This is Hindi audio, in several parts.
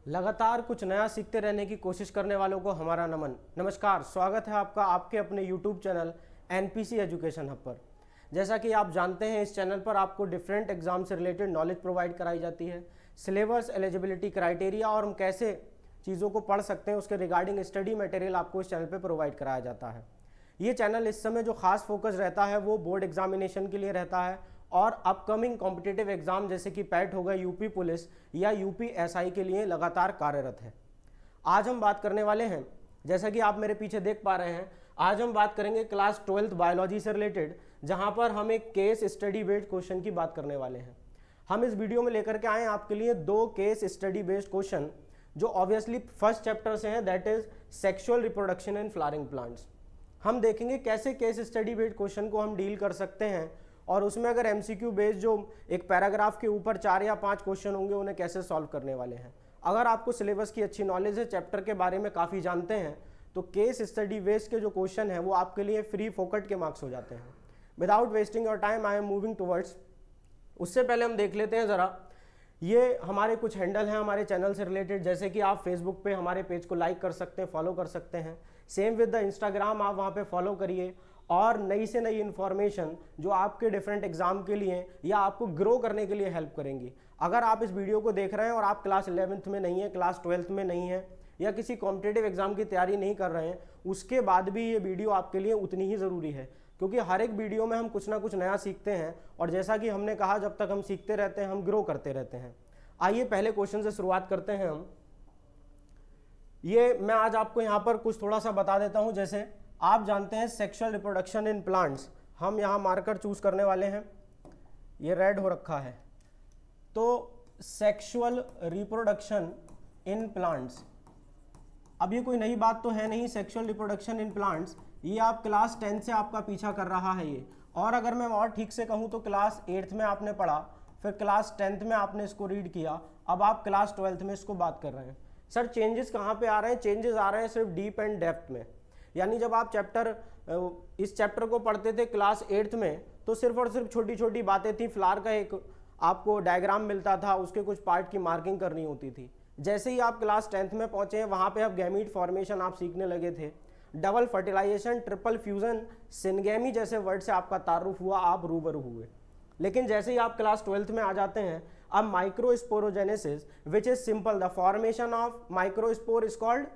लगातार कुछ नया सीखते रहने की कोशिश करने वालों को हमारा नमन। नमस्कार, स्वागत है आपका आपके अपने YouTube channel NPC education hub पर। जैसा कि आप जानते हैं, इस चैनल पर आपको डिफरेंट एग्जाम से रिलेटेड नॉलेज प्रोवाइड कराई जाती है। सिलेबस, एलिजिबिलिटी क्राइटेरिया और हम कैसे चीज़ों को पढ़ सकते हैं उसके रिगार्डिंग स्टडी मटेरियल आपको इस चैनल पर प्रोवाइड कराया जाता है। ये चैनल इस समय जो खास फोकस रहता है वो बोर्ड एग्जामिनेशन के लिए रहता है और अपकमिंग कॉम्पिटिटिव एग्जाम जैसे कि पैट होगा, यूपी पुलिस या यूपी एसआई के लिए लगातार कार्यरत है। आज हम बात करने वाले हैं, जैसा कि आप मेरे पीछे देख पा रहे हैं, आज हम बात करेंगे क्लास 12th बायोलॉजी से रिलेटेड, जहां पर हम एक केस स्टडी बेस्ड क्वेश्चन की बात करने वाले हैं। हम इस वीडियो में लेकर के आए हैं आपके लिए दो केस स्टडी बेस्ड क्वेश्चन जो ऑब्वियसली फर्स्ट चैप्टर से हैं, that is sexual reproduction in flowering plants. हम देखेंगे कैसे केस स्टडी बेस्ड क्वेश्चन को हम डील कर सकते हैं और उसमें अगर एमसीक्यू बेस्ड जो एक पैराग्राफ के ऊपर 4 या 5 क्वेश्चन होंगे उन्हें कैसे सॉल्व करने वाले हैं। अगर आपको सिलेबस की अच्छी नॉलेज है, चैप्टर के बारे में काफ़ी जानते हैं, तो केस स्टडी बेस्ड के जो क्वेश्चन हैं वो आपके लिए फ्री फोकट के मार्क्स हो जाते हैं। Without wasting your time I am moving towards. उससे पहले हम देख लेते हैं ज़रा, ये हमारे कुछ हैंडल हैं हमारे चैनल से रिलेटेड, जैसे कि आप फेसबुक पे हमारे पेज को लाइक कर सकते हैं, फॉलो कर सकते हैं। सेम विद द इंस्टाग्राम, आप वहाँ पे फॉलो करिए और नई से नई इन्फॉर्मेशन जो आपके डिफरेंट एग्जाम के लिए या आपको ग्रो करने के लिए हेल्प करेंगी। अगर आप इस वीडियो को देख रहे हैं और आप क्लास 11th में नहीं है, क्लास 12th में नहीं है या किसी कॉम्पिटिटिव एग्जाम की तैयारी नहीं कर रहे हैं, उसके बाद भी ये वीडियो आपके लिए उतनी ही ज़रूरी है, क्योंकि हर एक वीडियो में हम कुछ ना कुछ नया सीखते हैं और जैसा कि हमने कहा, जब तक हम सीखते रहते हैं हम ग्रो करते रहते हैं। आइए पहले क्वेश्चन से शुरुआत करते हैं हम। ये मैं आज आपको यहाँ पर कुछ थोड़ा सा बता देता हूँ। जैसे आप जानते हैं सेक्सुअल रिप्रोडक्शन इन प्लांट्स, हम यहाँ मार्कर चूज करने वाले हैं, ये रेड हो रखा है। तो सेक्सुअल रिप्रोडक्शन इन प्लांट्स, अब ये कोई नई बात तो है नहीं। सेक्सुअल रिप्रोडक्शन इन प्लांट्स ये आप क्लास 10 से आपका पीछा कर रहा है ये, और अगर मैं और ठीक से कहूँ तो क्लास 8th में आपने पढ़ा, फिर क्लास 10th में आपने इसको रीड किया, अब आप क्लास 12th में इसको बात कर रहे हैं। सर चेंजेस कहाँ पे आ रहे हैं? चेंजेस आ रहे हैं सिर्फ डीप एंड डेप्थ में। यानी जब आप इस चैप्टर को पढ़ते थे क्लास 8th में, तो सिर्फ और सिर्फ छोटी छोटी बातें थी। फ्लावर का एक आपको डायग्राम मिलता था, उसके कुछ पार्ट की मार्किंग करनी होती थी। जैसे ही आप क्लास 10th में पहुंचे हैं, वहाँ पे अब गैमीट फॉर्मेशन आप सीखने लगे थे, double fertilization, triple fusion, syngamy जैसे वर्ड से आपका तारुफ हुआ, आप रूबरू हुए। लेकिन जैसे ही आप क्लास 12th में आ जाते हैं, अब microsporogenesis which is simple, the formation of microspore is called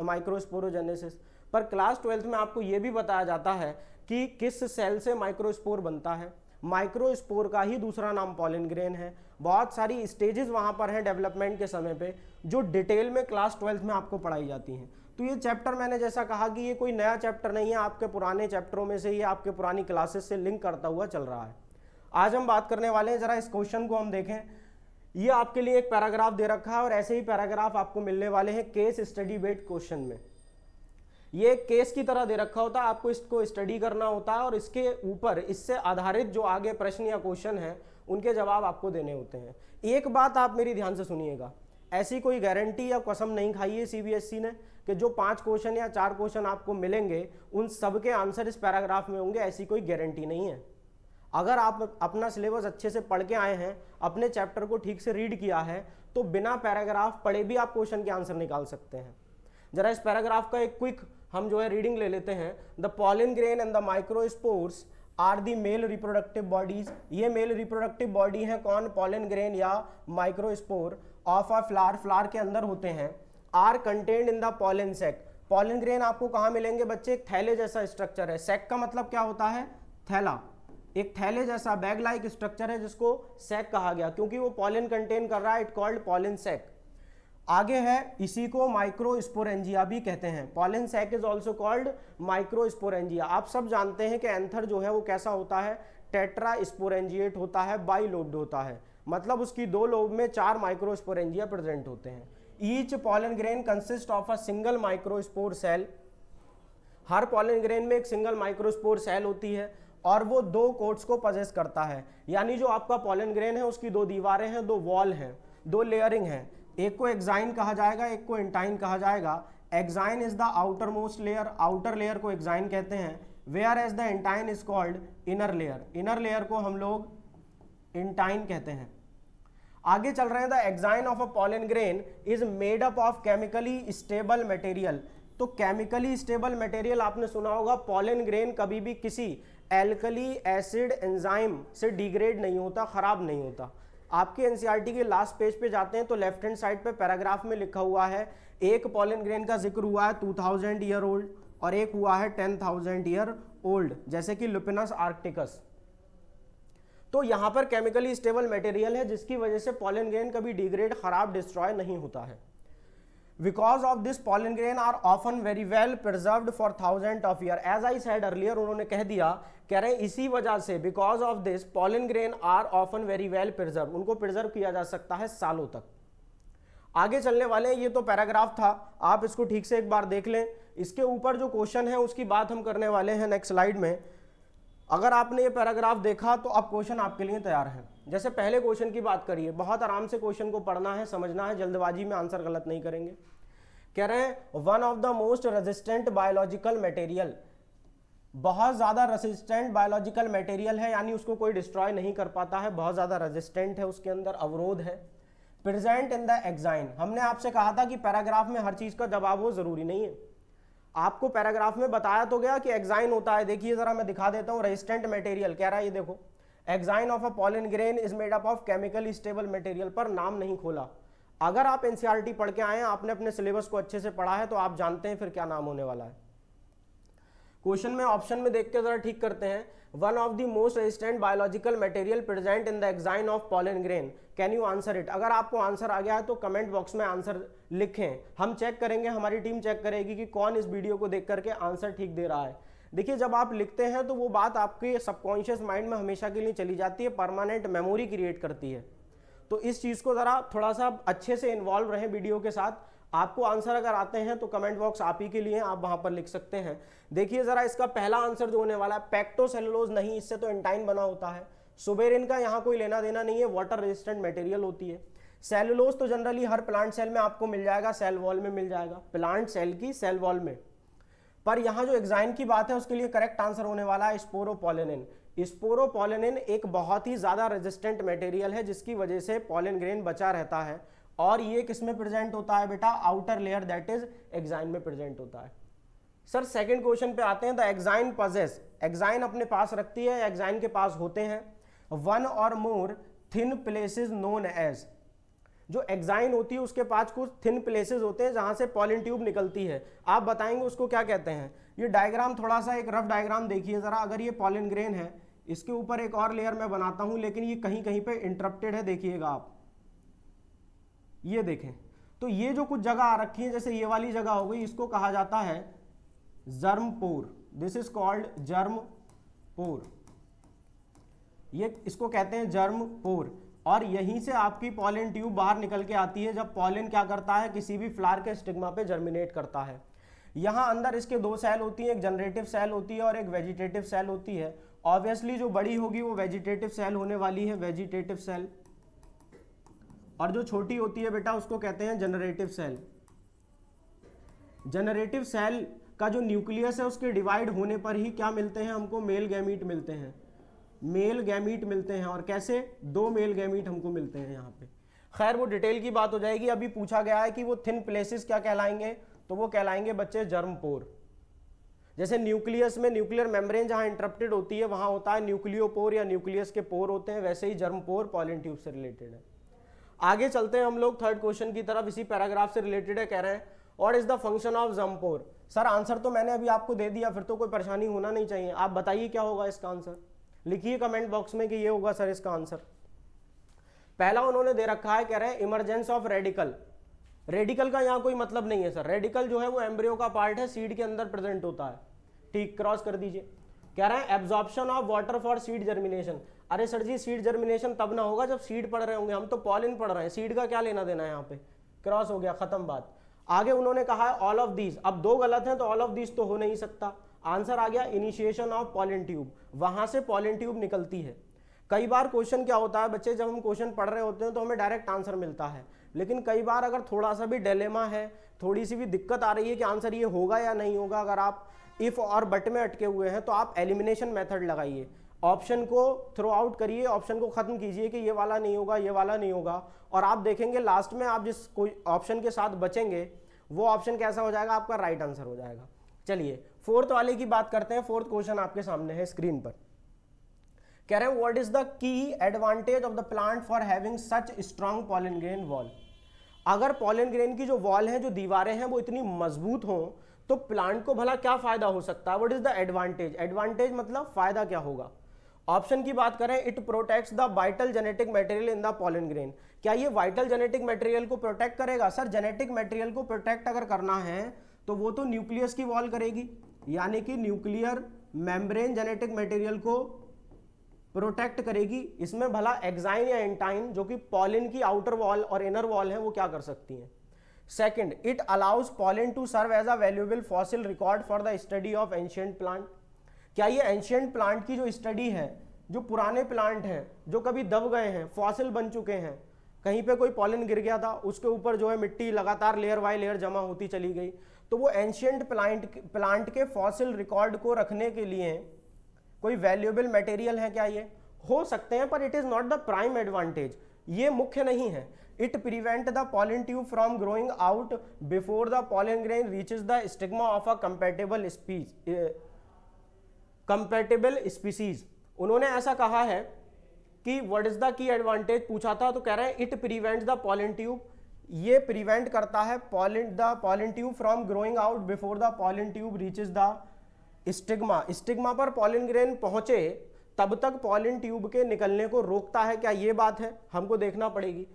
microsporogenesis. पर क्लास 12th में आपको यह भी बताया जाता है कि किस सेल से माइक्रोस्पोर बनता है। माइक्रोस्पोर का ही दूसरा नाम पॉलन ग्रेन है। बहुत सारी स्टेजेस वहां पर हैं डेवलपमेंट के समय पे, जो डिटेल में क्लास 12th में आपको पढ़ाई जाती हैं। तो ये चैप्टर, मैंने जैसा कहा कि ये कोई नया चैप्टर नहीं है, आपके पुराने चैप्टरों में से, ये आपके पुरानी क्लासेस से लिंक करता हुआ चल रहा है। आज हम बात करने वाले हैं, जरा इस क्वेश्चन को हम देखें। ये आपके लिए एक पैराग्राफ दे रखा है और ऐसे ही पैराग्राफ आपको मिलने वाले हैं केस स्टडी बेस्ड क्वेश्चन में। ये एक केस की तरह दे रखा होता है, आपको इसको स्टडी करना होता है और इसके ऊपर इससे आधारित जो आगे प्रश्न या क्वेश्चन है उनके जवाब आपको देने होते हैं। एक बात आप मेरी ध्यान से सुनिएगा, ऐसी कोई गारंटी या कसम नहीं खाई है सीबीएसई ने कि जो 5 क्वेश्चन या 4 क्वेश्चन आपको मिलेंगे उन सब के आंसर इस पैराग्राफ में होंगे, ऐसी कोई गारंटी नहीं है। अगर आप अपना सिलेबस अच्छे से पढ़ के आए हैं, अपने चैप्टर को ठीक से रीड किया है, तो बिना पैराग्राफ पढ़े भी आप क्वेश्चन के आंसर निकाल सकते हैं। जरा इस पैराग्राफ का एक क्विक हम जो है रीडिंग ले लेते हैं। The pollen grain and the microspores are the male reproductive bodies. ये मेल रिप्रोडक्टिव बॉडी है कौन? पॉलन ग्रेन या microspore of a flower, flower के अंदर होते हैं। Are contained in the pollen sac. Pollen grain आपको कहाँ मिलेंगे बच्चे? एक थैले जैसा स्ट्रक्चर है। सैक का मतलब क्या होता है? थैला। एक थैले जैसा बैग लाइक स्ट्रक्चर है जिसको सैक कहा गया, क्योंकि वो पॉलन कंटेन कर रहा है, इट कॉल्ड पॉलन सैक। आगे है, इसी को माइक्रोस्पोरेंजिया भी कहते हैं। Pollen sac is also called microsporangia. आप सब जानते हैं कि एंथर जो है वो कैसा होता है? टेट्रा स्पोरेंजिएट होता है, बाइलोब्ड होता है, मतलब उसकी 2 लोब में 4 माइक्रोस्पोरेंजिया प्रेजेंट होते हैं। Each pollen grain consist of a single microspore cell. हर पॉलन ग्रेन में एक सिंगल माइक्रोस्पोर सेल होती है और वो 2 कोट्स को पजेस करता है। यानी जो आपका पॉलन ग्रेन है उसकी 2 दीवारें हैं, 2 वॉल हैं, 2 लेयरिंग हैं। एक को एक्साइन कहा जाएगा, एक को इंटाइन कहा जाएगा। Exine is the outer most layer, outer layer को एक्साइन कहते हैं। Whereas the intine is called inner layer, inner layer को हम लोग इंटाइन कहते हैं। आगे चल रहे हैं, the exine of a pollen grain is made up of chemically stable material. तो केमिकली स्टेबल मटेरियल आपने सुना होगा, पॉलन ग्रेन कभी भी किसी एल्कली एसिड एंजाइम से डिग्रेड नहीं होता, खराब नहीं होता। आपके एनसीईआरटी के लास्ट पेज पे जाते हैं तो लेफ्ट हैंड साइड पे पैराग्राफ में लिखा हुआ है, एक पॉलन ग्रेन का जिक्र हुआ है 2000 ईयर ओल्ड और एक हुआ है 10,000 ईयर ओल्ड, जैसे कि लुपिनस आर्कटिकस। तो यहां पर केमिकली स्टेबल मटेरियल है जिसकी वजह से पॉलन ग्रेन कभी डिग्रेड, खराब, डिस्ट्रॉय नहीं होता है। Because of this pollen grain are often very well preserved for thousand of year. As I said earlier, उन्होंने कह दिया, कह रहे हैं इसी वजह से, because of this pollen grain are often very well preserve, उनको प्रिजर्व किया जा सकता है सालों तक। आगे चलने वाले, ये तो पैराग्राफ था, आप इसको ठीक से एक बार देख लें। इसके ऊपर जो क्वेश्चन है उसकी बात हम करने वाले हैं नेक्स्ट स्लाइड में। अगर आपने ये पैराग्राफ देखा तो अब क्वेश्चन आपके लिए तैयार है। जैसे पहले क्वेश्चन की बात करिए, बहुत आराम से क्वेश्चन को पढ़ना है, समझना है, जल्दबाजी में आंसर गलत नहीं करेंगे। कह रहे हैं one of the most resistant biological material, बहुत ज्यादा रेजिस्टेंट बायोलॉजिकल मटेरियल है, यानी उसको कोई डिस्ट्रॉय नहीं कर पाता है, बहुत ज्यादा रेजिस्टेंट है, उसके अंदर अवरोध है। प्रेजेंट इन द एक्साइन, हमने आपसे कहा था कि पैराग्राफ में हर चीज का जवाब हो जरूरी नहीं है। आपको पैराग्राफ में बताया तो गया कि एक्साइन होता है, देखिए जरा मैं दिखा देता हूं। रेजिस्टेंट मटेरियल कह रहा है, ये देखो, exine of a pollen grain is made up of chemically stable material, पर नाम नहीं खोला। अगर आप एनसीईआरटी पढ़ के आए हैं, आपने अपने सिलेबस को अच्छे से पढ़ा है, तो आप जानते हैं फिर क्या नाम होने वाला है। क्वेश्चन में ऑप्शन में देख के जरा ठीक करते हैं। One of the most resistant biological material present in the exine of pollen grain, can you answer it. अगर आपको आंसर आ गया है तो कमेंट बॉक्स में आंसर लिखें, हम चेक करेंगे, हमारी टीम चेक करेगी कि कौन इस वीडियो को देख करके आंसर ठीक दे रहा है। देखिए, जब आप लिखते हैं तो वो बात आपके सबकॉन्शियस माइंड में हमेशा के लिए चली जाती है, परमानेंट मेमोरी क्रिएट करती है। तो इस चीज को जरा थोड़ा सा अच्छे से इन्वॉल्व रहें वीडियो के साथ। आपको आंसर अगर आते हैं तो कमेंट बॉक्स आप ही के लिए, आप वहां पर लिख सकते हैं। देखिए जरा, इसका पहला आंसर जो होने वाला है, पेक्टोसेलुलोज नहीं, इससे तो एंटाइन बना होता है। सुबेरिन का यहाँ कोई लेना देना नहीं है, वाटर रेजिस्टेंट मटेरियल होती है। सेलुलोज तो जनरली हर प्लांट सेल में आपको मिल जाएगा, सेल वॉल में मिल जाएगा, प्लांट सेल की सेल वॉल में। पर यहाँ जो एक्साइन की बात है उसके लिए करेक्ट आंसर होने वाला है स्पोरोपोलेनिन। स्पोरोपोलेनिन एक बहुत ही ज्यादा रेजिस्टेंट मटेरियल है जिसकी वजह से पॉलन ग्रेन बचा रहता है, और ये किसमें प्रेजेंट होता है बेटा, outer layer, that is exine में प्रेजेंट होता है। सर सेकंड क्वेश्चन पे आते हैं। द एक्साइन पजेस, एक्साइन अपने पास रखती है, एक्साइन के पास होते हैं वन और मोर थिन प्लेसेस नोन एज। जो एक्साइन होती है उसके पास कुछ थिन प्लेसेस होते हैं जहां से पॉलन ट्यूब निकलती है, आप बताएंगे उसको क्या कहते हैं। ये डायग्राम थोड़ा सा एक रफ डायग्राम देखिए जरा। अगर ये पॉलन ग्रेन है, इसके ऊपर एक और लेयर मैं बनाता हूं, लेकिन ये कहीं कहीं पे इंटरप्टेड है, देखिएगा आप, ये देखें। तो ये जो कुछ जगह आ रखी है, जैसे ये वाली जगह हो गई, इसको कहा जाता है germ pore. This is called germ pore, ये इसको कहते हैं जर्म पोर। और यहीं से आपकी पॉलन ट्यूब बाहर निकल के आती है जब पॉलन क्या करता है, किसी भी फ्लावर के स्टिग्मा पे जर्मिनेट करता है। यहाँ अंदर इसके दो सेल होती है, एक जनरेटिव सेल होती है और एक वेजिटेटिव सेल होती है। ऑब्वियसली जो बड़ी होगी वो वेजिटेटिव सेल होने वाली है, वेजिटेटिव सेल, और जो छोटी होती है बेटा उसको कहते हैं जनरेटिव सेल। जनरेटिव सेल का जो न्यूक्लियस है उसके डिवाइड होने पर ही क्या मिलते हैं हमको, मेल गैमीट मिलते हैं, मेल गैमीट मिलते हैं। और कैसे, दो मेल गैमीट हमको मिलते हैं यहाँ पे। खैर वो डिटेल की बात हो जाएगी। अभी पूछा गया है कि वो थिन प्लेसेस क्या कहलाएंगे, तो वो कहलाएंगे बच्चे जर्म पोर। जैसे न्यूक्लियस में न्यूक्लियर मेम्ब्रेन जहां इंटरप्टेड होती है वहां होता है न्यूक्लियोपोर या न्यूक्लियस के पोर होते हैं, वैसे ही जर्म पोर पॉलन ट्यूब से रिलेटेड है। आगे चलते हैं हम लोग थर्ड क्वेश्चन की तरफ, इसी पैराग्राफ से रिलेटेड है। कह रहे हैं what is the function of germ pore. Sir answer तो मैंने अभी आपको दे दिया, फिर तो कोई परेशानी होना नहीं चाहिए। आप बताइए क्या होगा इसका आंसर, लिखिए कमेंट बॉक्स में कि ये होगा सर इसका आंसर। पहला उन्होंने दे रखा है, कह रहे हैं इमरजेंस ऑफ रेडिकल। रेडिकल का यहाँ कोई मतलब नहीं है सर, रेडिकल जो है वो एम्ब्रियो का पार्ट है, सीड के अंदर प्रेजेंट होता है। ठीक, क्रॉस कर दीजिए। कह रहे हैं absorption of water for seed germination. अरे सर जी, सीड जर्मिनेशन तब ना होगा जब सीड पढ़ रहे होंगे, हम तो पॉलिन पढ़ रहे हैं, सीड का क्या लेना देना है यहाँ पे। क्रॉस हो गया, खत्म बात। आगे उन्होंने कहा है ऑल ऑफ दीज। अब दो गलत हैं तो ऑल ऑफ दीज तो हो नहीं सकता। आंसर आ गया इनिशिएशन ऑफ पॉलन ट्यूब, वहां से पॉलन ट्यूब निकलती है। कई बार क्वेश्चन क्या होता है बच्चे, जब हम क्वेश्चन पढ़ रहे होते हैं तो हमें डायरेक्ट आंसर मिलता है, लेकिन कई बार अगर थोड़ा सा भी डिलेमा है, थोड़ी सी भी दिक्कत आ रही है कि आंसर ये होगा या नहीं होगा, अगर आप इफ और बट में अटके हुए हैं तो आप एलिमिनेशन मेथड लगाइए। ऑप्शन को थ्रो आउट करिए, ऑप्शन को खत्म कीजिए कि ये वाला नहीं होगा, ये वाला नहीं होगा, और आप देखेंगे लास्ट में आप जिस कोई ऑप्शन के साथ बचेंगे वो ऑप्शन कैसा हो जाएगा, आपका राइट आंसर हो जाएगा। चलिए फोर्थ वाले की बात करते हैं। फोर्थ क्वेश्चन आपके सामने है स्क्रीन पर। कह रहे हैं what is the key advantage of the plant for having such strong pollen grain wall. अगर पॉलन ग्रेन की जो वॉल है, जो दीवारें हैं, वो इतनी मजबूत हों तो प्लांट को भला क्या फायदा हो सकता है। What is the advantage, advantage मतलब फायदा क्या होगा। ऑप्शन की बात करें, it protects the vital genetic material in the pollen grain. क्या ये वाइटल जेनेटिक मटेरियल को प्रोटेक्ट करेगा। सर जेनेटिक मटेरियल को प्रोटेक्ट अगर करना है तो वो तो न्यूक्लियस की वॉल करेगी, यानी कि न्यूक्लियर मेम्ब्रेन जेनेटिक मटेरियल को प्रोटेक्ट करेगी। इसमें भला एक्साइन या एंटाइन जो कि पॉलन की आउटर वॉल और इनर वॉल है वो क्या कर सकती हैं। Second, it allows pollen to serve as a valuable fossil record for the study of ancient plant. क्या ये एंशिएंट प्लांट की जो स्टडी है, जो पुराने प्लांट हैं जो कभी दब गए हैं, फॉसिल बन चुके हैं, कहीं पे कोई पॉलन गिर गया था, उसके ऊपर जो है मिट्टी लगातार लेयर बाय लेयर जमा होती चली गई, तो वो एंशिएंट प्लांट के फॉसिल रिकॉर्ड को रखने के लिए कोई वैल्यूएबल मटेरियल है क्या। ये हो सकते हैं पर it is not the prime advantage, ये मुख्य नहीं है। It prevent the pollen tube from growing out before the pollen grain reaches the stigma of a compatible species. उन्होंने ऐसा कहा है कि what is the key advantage पूछा था, तो कह रहे हैं it prevents the pollen tube, ये प्रिवेंट करता है pollen tube from growing out before the pollen tube reaches the stigma. Stigma पर पॉलन ग्रेन पहुंचे तब तक पॉलन ट्यूब के निकलने को रोकता है। क्या ये बात है, हमको देखना पड़ेगी।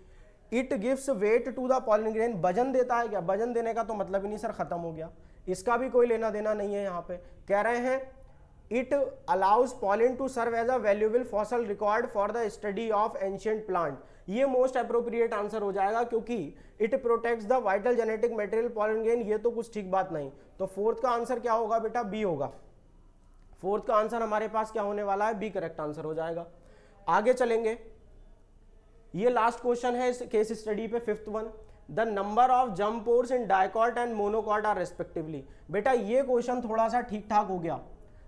It gives weight to the pollen grain, वजन देता है क्या। वजन देने का तो मतलब ही नहीं सर, खत्म हो गया, इसका भी कोई लेना देना नहीं है। यहाँ पे कह रहे हैं it allows pollen to serve as a valuable fossil record for the study of ancient plant. ये मोस्ट अप्रोप्रिएट आंसर हो जाएगा क्योंकि it protects the vital genetic material pollen grain. ये तो कुछ ठीक बात नहीं, तो फोर्थ का आंसर क्या होगा बेटा, बी होगा। फोर्थ का आंसर हमारे पास क्या होने वाला है, बी करेक्ट आंसर हो जाएगा। आगे चलेंगे, ये लास्ट क्वेश्चन है इस केस स्टडी पे, fifth one. The number of जंप pores in dicot and monocot are respectively. बेटा ये क्वेश्चन थोड़ा सा ठीक ठाक हो गया,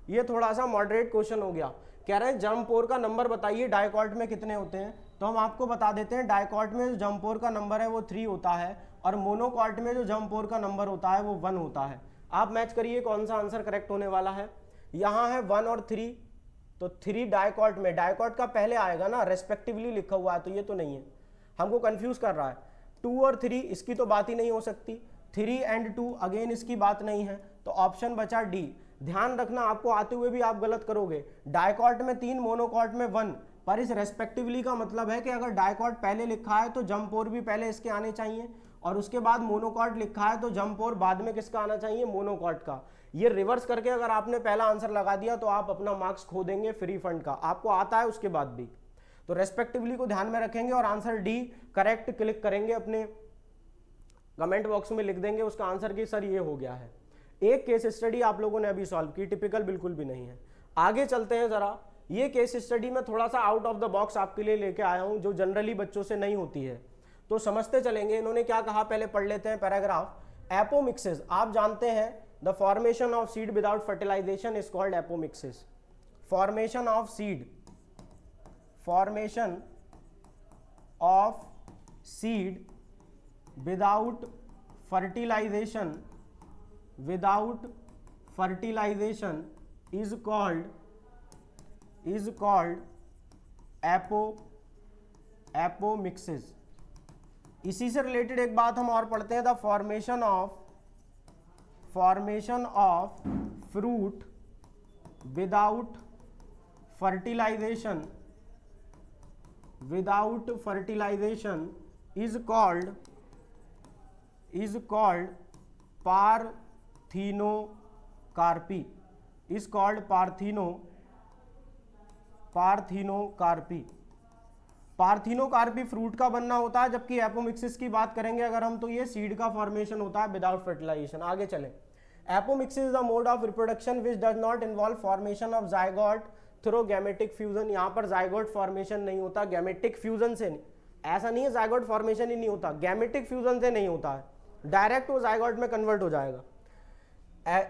ये थोड़ा सा मॉडरेट क्वेश्चन हो गया। कह रहे हैं जंप पोर का नंबर बताइए डाइकॉट में कितने होते हैं, तो हम आपको बता देते हैं डाइकॉट में जो जंप पोर का नंबर है वो 3 होता है, और मोनोकॉट में जो जंप पोर का नंबर होता है वो 1 होता है। आप मैच करिए कौन सा आंसर करेक्ट होने वाला है। यहाँ है 1 और 3, तो 3 डाइकॉट में, डाइकॉट का पहले आएगा ना, रेस्पेक्टिवली लिखा हुआ है, तो ये तो नहीं है, हमको कंफ्यूज कर रहा है। 2 और 3 इसकी तो बात ही नहीं हो सकती, 3 एंड 2 अगेन इसकी बात नहीं है, तो ऑप्शन बचा डी। ध्यान रखना, आपको आते हुए भी आप गलत करोगे। डाइकॉट में 3, मोनोकॉट में 1, पर इस रेस्पेक्टिवली का मतलब है कि अगर डाइकॉट पहले लिखा है तो जंप पोर भी पहले इसके आने चाहिए, और उसके बाद मोनोकॉट लिखा है तो जंप पोर बाद में किसका आना चाहिए, मोनोकॉट का। ये रिवर्स करके अगर आपने पहला आंसर लगा दिया तो आप अपना मार्क्स खो देंगे फ्री फंड का, आपको आता है उसके बाद भी। तो रेस्पेक्टिवली को ध्यान में रखेंगे और आंसर डी करेक्ट क्लिक करेंगे, अपने कमेंट बॉक्स में लिख देंगे उसका आंसर कि सर ये हो गया है। एक केस स्टडी आप लोगों ने अभी सॉल्व की, टिपिकल बिल्कुल भी नहीं है। आगे चलते हैं जरा, ये केस स्टडी में थोड़ा सा आउट ऑफ द बॉक्स आपके लिए लेके आया हूं, जो जनरली बच्चों से नहीं होती है, तो समझते चलेंगे। इन्होंने क्या कहा पहले पढ़ लेते हैं पैराग्राफ। एपोमिक्सिस, आप जानते हैं the formation of seed without fertilization is called apomixis. Formation of seed, formation of seed without fertilization, without fertilization is called apomixis। इसी से रिलेटेड एक बात हम और पढ़ते हैं, the formation of fruit without fertilization is called parthenocarpy, is called parthenocarpy. Parthenocarpy fruit का बनना होता है, जबकि एपोमिक्सिस की बात करेंगे अगर हम तो ये सीड का फॉर्मेशन होता है विदाउट फर्टिलाइजेशन। आगे चलें, apomixis is the mode of reproduction which does not involve formation of zygote through gametic fusion. यहाँ पर जाइगोट फॉर्मेशन नहीं होता, गैमेटिक फ्यूजन से नहीं, ऐसा नहीं है जाइगोट फॉर्मेशन ही नहीं होता, गैमेटिक फ्यूजन से नहीं होता है, डायरेक्ट वो जाइगोट में कन्वर्ट हो जाएगा।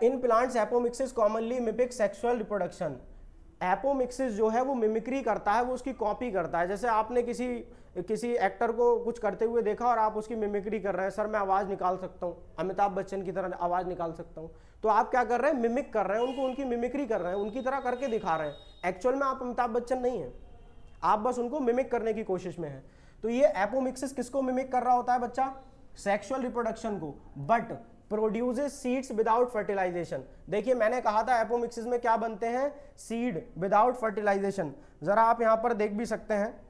In plants apomixis commonly mimic sexual reproduction. Apomixis जो है वो मिमिक्री करता है, वो उसकी कॉपी करता है। जैसे आपने किसी एक्टर को कुछ करते हुए देखा और आप उसकी मिमिक्री कर रहे हैं, सर मैं आवाज़ निकाल सकता हूँ, अमिताभ बच्चन की तरह आवाज़ निकाल सकता हूँ, तो आप क्या कर रहे हैं, मिमिक कर रहे हैं उनको, उनकी मिमिक्री कर रहे हैं, उनकी तरह करके दिखा रहे हैं। एक्चुअल में आप अमिताभ बच्चन नहीं हैं, आप बस उनको मिमिक करने की कोशिश में हैं। तो ये एपोमिक्सिस किसको मिमिक कर रहा होता है बच्चा, सेक्सुअल रिप्रोडक्शन को, but produces seeds without fertilization. देखिए मैंने कहा था एपोमिक्सिस में क्या बनते हैं, सीड विदाउट फर्टिलाइजेशन, जरा आप यहां पर देख भी सकते हैं।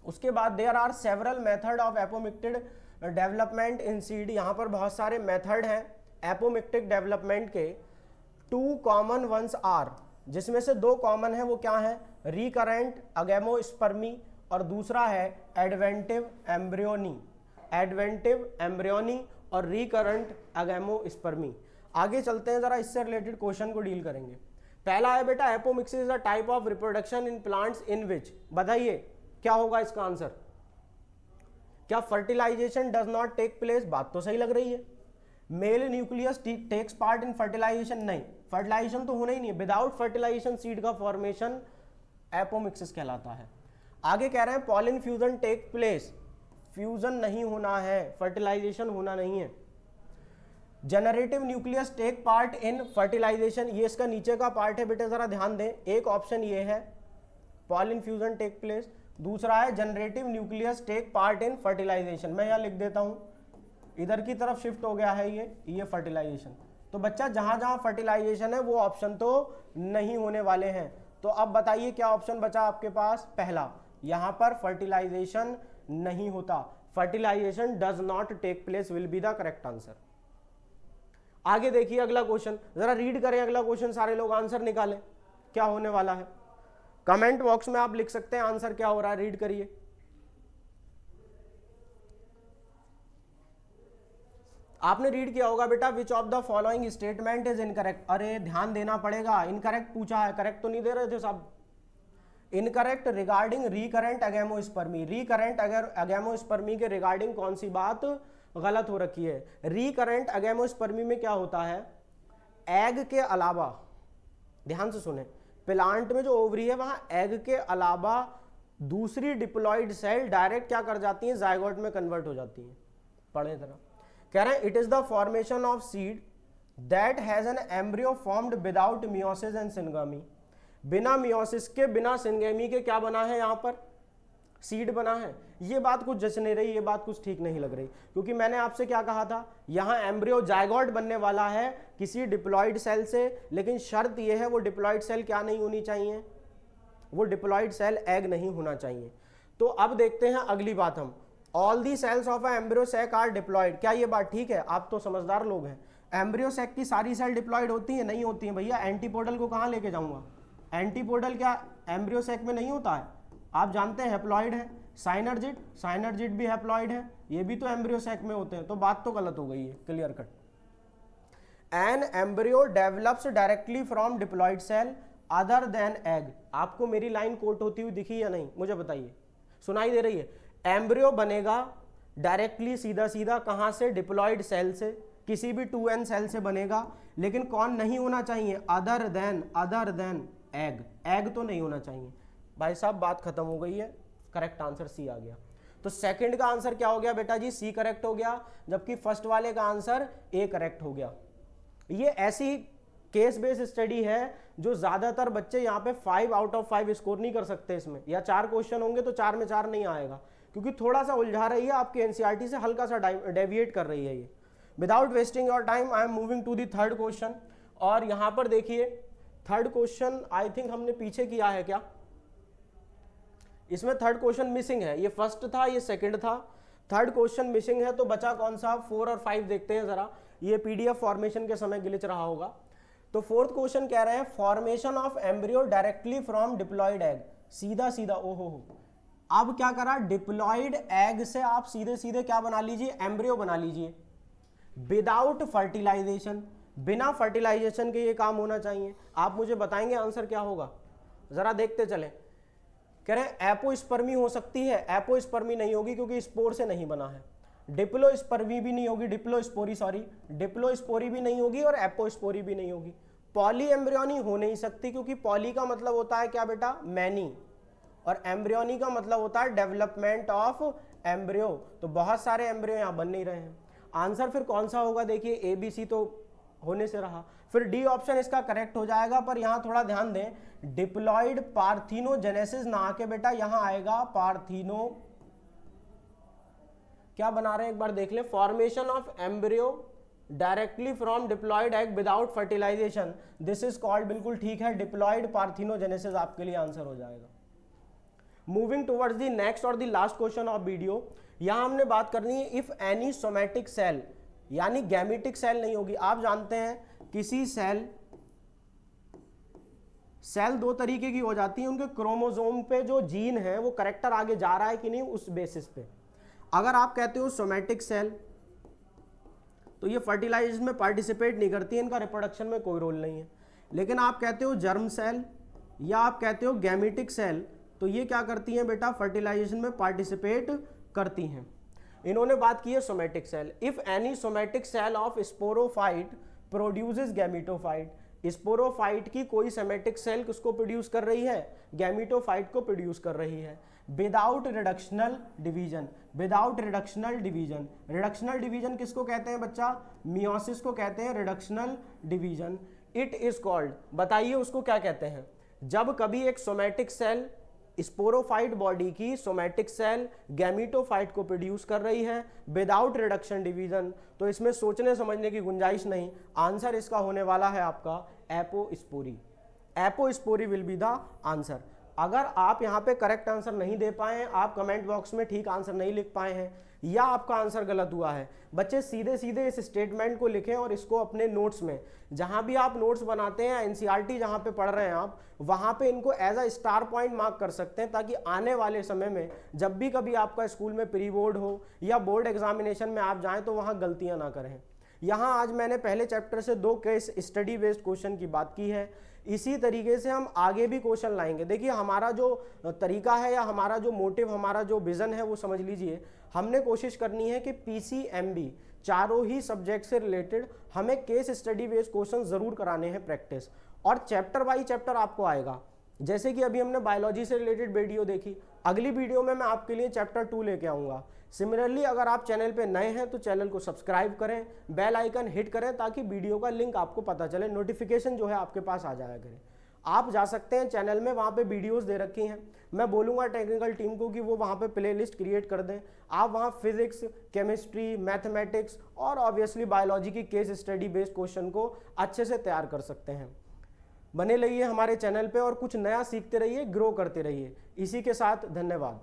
उसके बाद there are several method of apomictic development in seed, यहां पर बहुत सारे मेथड हैं एपोमिक्टिक डेवलपमेंट के। 2 कॉमन वंस आर, जिसमें से 2 कॉमन है, वो क्या है, रिकरेंट अगेमोस्पर्मी और दूसरा है एडवेंटिव एम्ब्रियोनी। एडवेंटिव एम्ब्रियोनी और रिकरेंट अगेमोस्पर्मी। आगे चलते हैं, जरा इससे रिलेटेड क्वेश्चन को डील करेंगे। पहला है बेटा apomixis is a type of reproduction in plants in which, बताइए क्या होगा इसका आंसर। क्या fertilisation does not take place, बात तो सही लग रही है। Male nucleus takes part in fertilisation, नहीं, फर्टिलाइजेशन तो होना ही नहीं है, विदाउट फर्टिलाइजेशन सीड का फॉर्मेशन एपोमिक्सिस कहलाता है। आगे कह रहे हैं pollen fusion take place, fusion नहीं होना है, फर्टिलाइजेशन होना नहीं है। Generative nucleus take part in fertilisation, ये इसका नीचे का पार्ट है बेटे, जरा ध्यान दें। एक ऑप्शन ये है पॉलिन फ्यूजन टेक प्लेस, दूसरा है generative nucleus take part in fertilization. मैं यहां लिख देता हूं, इधर की तरफ शिफ्ट हो गया है ये फर्टिलाइजेशन। तो बच्चा जहां जहां फर्टिलाइजेशन है वो ऑप्शन तो नहीं होने वाले हैं। तो अब बताइए क्या ऑप्शन बचा आपके पास, पहला, यहां पर फर्टिलाइजेशन नहीं होता, fertilization does not take place will be the correct answer. आगे देखिए अगला क्वेश्चन, जरा रीड करें अगला क्वेश्चन, सारे लोग आंसर निकालें क्या होने वाला है। कमेंट बॉक्स में आप लिख सकते हैं आंसर क्या हो रहा है, रीड करिए। आपने रीड किया होगा बेटा, which of the following statement is incorrect. अरे ध्यान देना पड़ेगा, इनकरेक्ट पूछा है, करेक्ट तो नहीं दे रहे थे साहब। इनकरेक्ट रिगार्डिंग रिकरेंट अगेमोस्पर्मी, रिकरेंट अगेमोस्पर्मी के रिगार्डिंग कौन सी बात गलत हो रखी है। रिकरेंट अगेमोस्पर्मी में क्या होता है, एग के अलावा, ध्यान से सुने, प्लांट में जो ओवरी है वहां एग के अलावा दूसरी डिप्लॉइड सेल डायरेक्ट क्या कर जाती हैं, जायगोट में कन्वर्ट हो जाती हैं। पढ़े जरा, कह रहे हैं it is the formation of seed that has an embryo formed without meiosis and syngamy. बिना मियोसिस के, बिना सिनगेमी के क्या बना है, यहां पर सीड बना है। ये बात कुछ जच नहीं रही, ये बात कुछ ठीक नहीं लग रही, क्योंकि मैंने आपसे क्या कहा था, यहां एम्ब्रियो जायगोट बनने वाला है किसी डिप्लॉइड सेल से, लेकिन शर्त यह है वो डिप्लॉइड सेल क्या नहीं होनी चाहिए, वो डिप्लॉइड सेल एग नहीं होना चाहिए। तो अब देखते हैं अगली बात हम, all the cells of embryo sac are diploid. क्या ये बात ठीक है, आप तो समझदार लोग हैं। एम्ब्रियो सैक की सारी सेल डिप्लॉइड होती है, नहीं होती है भैया। एंटीपोडल को कहां लेके जाऊंगा, एंटीपोडल क्या एम्ब्रियो सैक में नहीं होता है, आप जानते हैं हैप्लॉइड है। साइनर्जिड, साइनर्जिड भी हैप्लॉइड है, ये भी तो एम्ब्रियो सैक में होते हैं। तो बात तो गलत हो गई है, clear cut. An embryo develops directly from diploid cell other than egg. आपको मेरी लाइन कोट होती हुई दिखी या नहीं, मुझे बताइए, सुनाई दे रही है। एम्ब्रियो बनेगा डायरेक्टली, सीधा सीधा कहां से, डिप्लॉइड सेल से, किसी भी 2n सेल से बनेगा, लेकिन कौन नहीं होना चाहिए, अदर देन एग, एग तो नहीं होना चाहिए। भाई साहब बात खत्म हो गई है, करेक्ट आंसर सी आ गया। तो सेकंड का आंसर क्या हो गया बेटा जी, सी करेक्ट हो गया, जबकि फर्स्ट वाले का आंसर ए करेक्ट हो गया। ये ऐसी केस बेस्ड स्टडी है जो ज्यादातर बच्चे यहाँ पे 5 आउट ऑफ 5 स्कोर नहीं कर सकते इसमें, या 4 क्वेश्चन होंगे तो 4 में 4 नहीं आएगा, क्योंकि थोड़ा सा उलझा रही है आपके एनसीईआरटी से, हल्का सा डेविएट कर रही है ये। Without wasting your time I am moving to the third question. और यहाँ पर देखिए थर्ड क्वेश्चन आई थिंक हमने पीछे किया है क्या, इसमें थर्ड क्वेश्चन मिसिंग है, ये फर्स्ट था ये सेकंड था, थर्ड क्वेश्चन मिसिंग है। तो बचा कौन सा, 4 और 5 देखते हैं जरा, ये पीडीएफ फॉर्मेशन के समय गिलिच रहा होगा। तो फोर्थ क्वेश्चन कह रहे हैं formation of embryo directly from diploid egg. सीधा सीधा ओहो, अब क्या करा, डिप्लॉइड एग से आप सीधे सीधे क्या बना लीजिए, एम्ब्रियो बना लीजिए, विदाउट फर्टिलाइजेशन, बिना फर्टिलाइजेशन के ये काम होना चाहिए। आप मुझे बताएंगे आंसर क्या होगा, जरा देखते चले। कह रहे हैं एपोस्पर्मी हो सकती है, एपोस्पर्मी नहीं होगी क्योंकि स्पोर से नहीं बना है। डिप्लोस्पर्मी भी नहीं होगी, डिप्लोस्पोरी भी नहीं होगी और एपोस्पोरी भी नहीं होगी। पॉली एम्ब्रियोनी हो नहीं सकती, क्योंकि पॉली का मतलब होता है क्या बेटा, मैनी, और एम्ब्रियोनी का मतलब होता है डेवलपमेंट ऑफ एम्ब्रियो, तो बहुत सारे एम्ब्रियो यहाँ बन नहीं रहे हैं। आंसर फिर कौन सा होगा, देखिए ए बी सी तो होने से रहा, फिर डी ऑप्शन इसका करेक्ट हो जाएगा। पर यहाँ थोड़ा ध्यान दें, डिप्लॉइड पार्थिनोजेनेसिस ना आके बेटा यहाँ आएगा पार्थिनो, क्या बना रहे हैं एक बार देख लें, formation of embryo directly from diploid egg without fertilization, this is called, बिल्कुल ठीक है, डिप्लॉइड पार्थिनोजेनेसिस आपके लिए आंसर हो जाएगा। मूविंग टुवर्ड्स द नेक्स्ट और the last question of video, यहां हमने बात करनी है इफ एनी सोमैटिक सेल, यानी गैमेटिक सेल नहीं होगी। आप जानते हैं किसी सेल दो तरीके की हो जाती है, उनके क्रोमोसोम पे जो जीन है वो करेक्टर आगे जा रहा है कि नहीं, उस बेसिस पे। अगर आप कहते हो सोमैटिक सेल, तो ये फर्टिलाइजेशन में पार्टिसिपेट नहीं करती है, इनका रिप्रोडक्शन में कोई रोल नहीं है। लेकिन आप कहते हो जर्म सेल या आप कहते हो गैमेटिक सेल, तो ये क्या करती हैं बेटा, फर्टिलाइजेशन में पार्टिसिपेट करती हैं। इन्होंने बात की है somatic cell, if any somatic cell of sporophyte produces gametophyte, sporophyte की कोई सोमैटिक सेल किसको प्रोड्यूस कर रही है, गैमेटोफाइट को प्रोड्यूस कर रही है, without reductional division, without reductional division, reductional division किसको कहते हैं बच्चा, मियोसिस को कहते हैं reductional division. It is called, बताइए उसको क्या कहते हैं, जब कभी एक सोमैटिक सेल स्पोरोफाइट बॉडी की सोमैटिक सेल गैमेटोफाइट को प्रोड्यूस कर रही है विदाउट रिडक्शन डिवीजन, तो इसमें सोचने समझने की गुंजाइश नहीं, आंसर इसका होने वाला है आपका apospory, apospory will be the answer. अगर आप यहाँ पे करेक्ट आंसर नहीं दे पाए हैं, आप कमेंट बॉक्स में ठीक आंसर नहीं लिख पाए हैं, या आपका आंसर गलत हुआ है, बच्चे सीधे सीधे इस स्टेटमेंट को लिखें और इसको अपने नोट्स में, जहां भी आप नोट्स बनाते हैं, एनसीईआरटी जहां पे पढ़ रहे हैं आप, वहां पे इनको as a star point mark कर सकते हैं, ताकि आने वाले समय में जब भी कभी आपका स्कूल में प्री बोर्ड हो या बोर्ड एग्जामिनेशन में आप जाएं तो वहां गलतियां ना करें। यहाँ आज मैंने पहले चैप्टर से 2 केस स्टडी बेस्ड क्वेश्चन की बात की है, इसी तरीके से हम आगे भी क्वेश्चन लाएंगे। देखिए हमारा जो तरीका है या हमारा जो मोटिव, हमारा जो विजन है वो समझ लीजिए, हमने कोशिश करनी है कि पीसीएमबी चारों ही सब्जेक्ट से रिलेटेड हमें केस स्टडी बेस्ड क्वेश्चन जरूर कराने हैं प्रैक्टिस, और चैप्टर बाई चैप्टर आपको आएगा। जैसे कि अभी हमने बायोलॉजी से रिलेटेड वीडियो देखी, अगली वीडियो में मैं आपके लिए चैप्टर 2 लेके आऊँगा। सिमिलरली अगर आप चैनल पे नए हैं तो चैनल को सब्सक्राइब करें, बेल आइकन हिट करें, ताकि वीडियो का लिंक आपको पता चले, नोटिफिकेशन जो है आपके पास आ जाया करे। आप जा सकते हैं चैनल में, वहाँ पे वीडियोस दे रखी हैं, मैं बोलूँगा टेक्निकल टीम को कि वो वहाँ पे प्लेलिस्ट क्रिएट कर दें। आप वहाँ फिजिक्स, केमिस्ट्री, मैथमेटिक्स और ऑब्वियसली बायोलॉजी की केस स्टडी बेस्ड क्वेश्चन को अच्छे से तैयार कर सकते हैं। बने रहिए हमारे चैनल पे और कुछ नया सीखते रहिए, ग्रो करते रहिए। इसी के साथ धन्यवाद।